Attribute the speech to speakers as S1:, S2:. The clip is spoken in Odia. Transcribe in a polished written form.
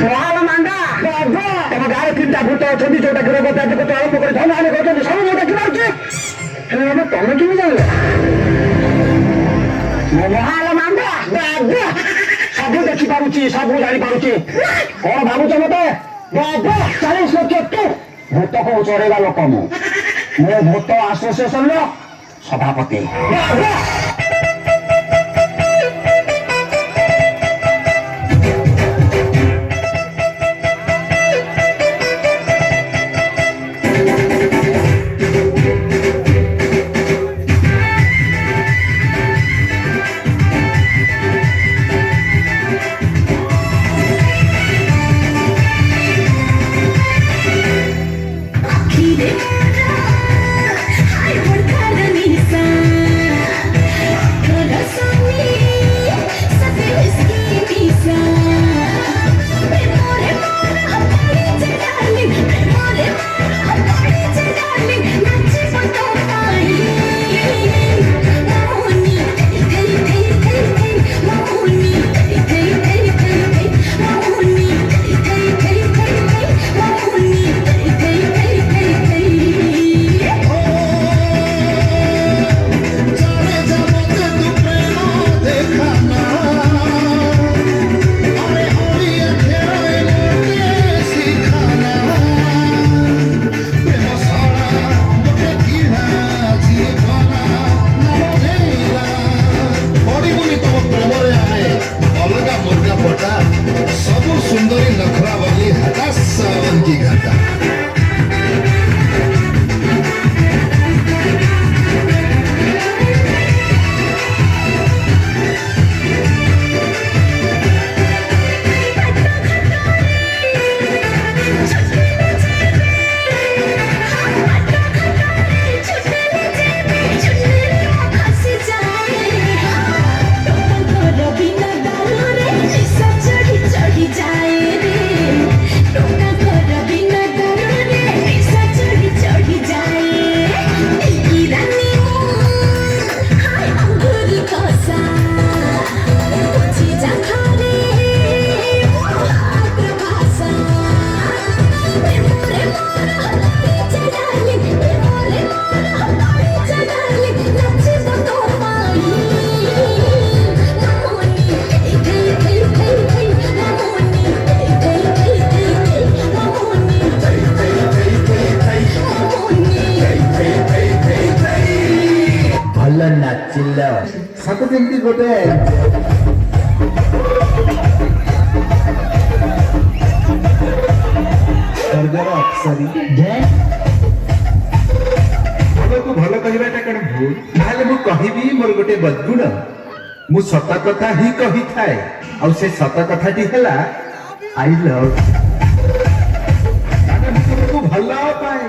S1: ମହାଲ ମାଣ୍ଡା ତମ ଗାଁରେ ତିନିଟା ଭୂତ ଅଛନ୍ତି ଯୋଉଟା କି ରୋଗ ବ୍ୟାଧିକୁ ଆରମ୍ଭ କରି ଧନହାନି କରୁଛନ୍ତି ସବୁ ମୁଁ ଦେଖିପାରୁଛି। ହେଲେ ଆମେ ତମେ କେମିତି ଜାଣିଲ? ମହାଲ ମାଣ୍ଡା ସବୁ ଦେଖିପାରୁଛି ସବୁ ଜାଣିପାରୁଛି। କଣ ଭାବୁଛ ମତେ? 40 ଲକ୍ଷ ତୁ ଭୂତକୁ ଚଢେଇବା ଲୋକ ମୁଁ ଭୂତ ଆସୋସିଏସନର ସଭାପତି।
S2: सत जमी गोटे अप्सरी भल कहवाटा कौन भूल ना मुझे मोर गोटे बदगुण मु सत कथा ही कही थाए आ सत कथाटी है आई लव भल पाए